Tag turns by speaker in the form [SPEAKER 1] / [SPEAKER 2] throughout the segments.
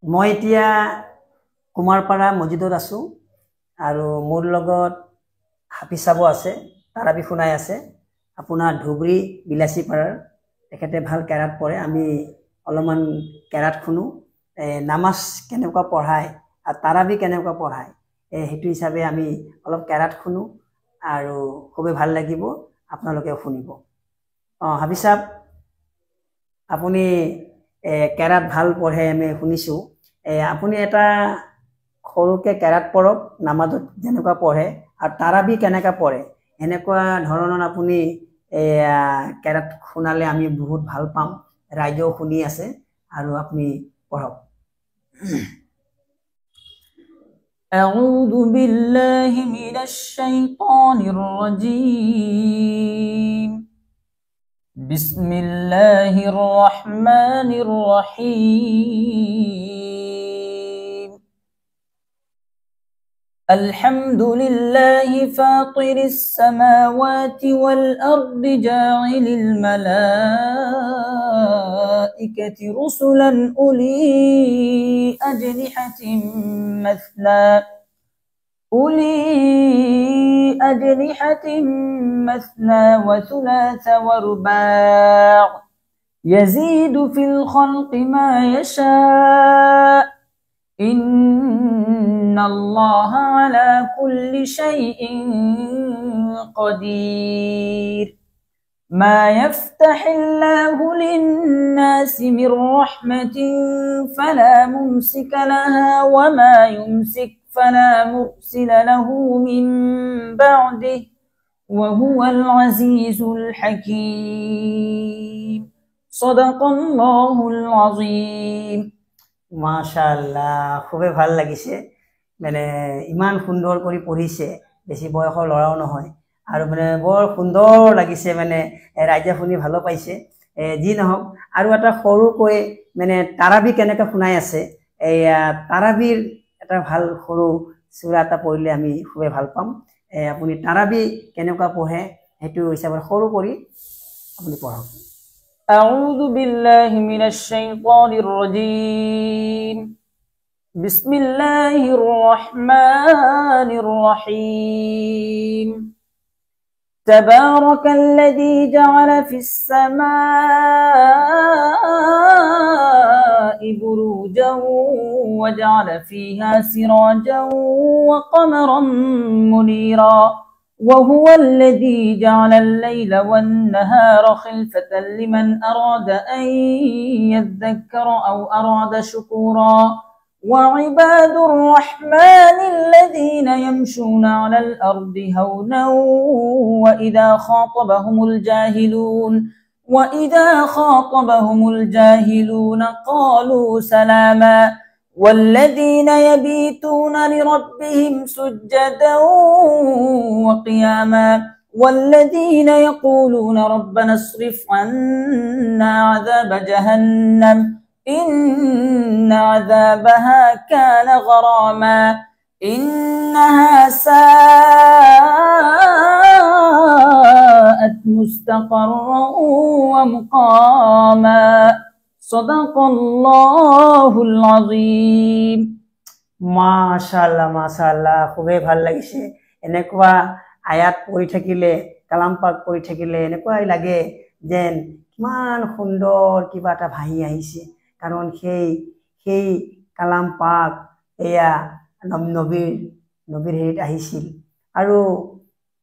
[SPEAKER 1] মই এতিয়া কুমাৰপাৰা মছজিদত আছো আৰু মোৰ লগত হাফিজ সাহেব আছে তাৰাবি শুনাই আছে আপোনাৰ ধুবৰী বিলাসীপাৰাৰ তেখেতে ভাল কেৰাত পঢ়ে আমি অলপমান কেৰাত শুনো নামাজ কেনেকুৱা পঢ়ায় আৰু তাৰাবি কেনেকুৱা পঢ়ায় হেতু হিচাপে আমি অলপ কেৰাত শুনো আৰু খুবেই ভাল লাগিব আপোনালোকে শুনিব হাফিজ সাহেব আপুনি কেৰাত ভাল পঢ়ে আমি শুনিছো আপুনি এটা সৰুকে কেৰাত পঢ়ক নামাজত যেনেকুৱা পঢ়ে আৰু তাৰাবি কেনেকুৱা পঢ়ে এনেকুৱা ধৰণৰ আপুনি কেৰাত শুনালে আমি বহুত ভাল পাম ৰাইজেও শুনি আছে আৰু আপুনি পঢ়ক
[SPEAKER 2] أعوذ بالله من الشيطان الرجيم بسم الله الرحمن الرحيم الحمد لله فاطر السماوات والأرض جاعل الملائكة رسلا أولي أجنحة مثنى وثلاث ورباع يزيد في الخلق ما يشاء إن الله على كل شيء قدير ما يفتح الله للناس من رحمة فلا ممسك لها وما يمسك فلا مرسل له من بعده وهو العزيز الحكيم صدق الله العظيم
[SPEAKER 1] মাশাআল্লাহ খুবই ভাল লাগিছে মানে ইমান সুন্দৰ কৰি পঢ়িছে বেছি বয়সৰ লৰাও নহয় আৰু মানে বৰ সুন্দৰ লাগিছে মানে ৰাইজে শুনি ভালো পাইছে যি নহওক আৰু এটা সৰুকৈ মানে তাৰাবি কেনেকৈ শুনাই আছে এই তাৰাবিৰ এটা ভাল সৰু সূৰা এটা পঢ়িলে আমি খুবেই ভাল পাম আপুনি তাৰাবি কেনেকুৱা পঢ়ে হেতু হিচাপে সৰু কৰি আপুনি পঢ়ক
[SPEAKER 2] أعوذ بالله من الشيطان الرجيم بسم الله الرحمن الرحيم تبارك الذي جعل في السماء بروجا وجعل فيها سراجا وقمرا منيرا وهو الذي جعل الليل والنهار خلفة لمن أراد أن يذكر أو أراد شكورا وعباد الرحمن الذين يمشون على الأرض هونا وإذا خاطبهم الجاهلون قالوا سلاما والذين يبيتون لربهم سجدا وقياما والذين يقولون ربنا اصرف عنا عذاب جهنم إن عذابها كان غراما إنها ساءت مستقرا ومقاما صدق الله العظيم
[SPEAKER 1] মাশাআল্লাহ খুবেই ভাল লাগিছে এনেকুৱা আয়াত পঢ়ি থাকিলে কালাম পাক পঢ়ি থাকিলে এনেকুৱাই লাগে যেন কিমান সুন্দৰ কিবা এটা ভাহি আহিছে কাৰণ সেই কালাম পাক এয়া নবীৰ হেৰিত আহিছিল আৰু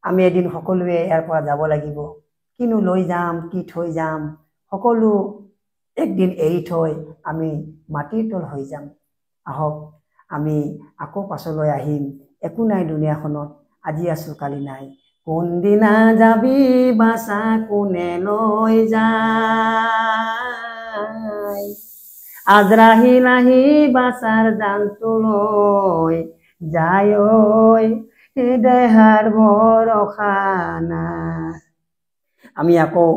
[SPEAKER 1] আমি এদিন সকলোৱে ইয়াৰ পৰা যাব লাগিব কিনো লৈ যাম কি থৈ যাম সকলো একদিন এৰি থৈ আমি মাটিৰ তল হৈ যাম আহক আমি আকৌ পাছলৈ আহিম একো নাই দুনিয়াখনত আজি আছো কালি নাই কোনদিনা যাবি বাসা কোনে লৈ যায় আজৰাহিল আহি বাসাৰ জানটো লৈ যায় ঐ দেহাৰ ভৰসা নাই আমি আকৌ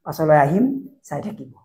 [SPEAKER 1] পাছলৈ আহিম চাই থাকিব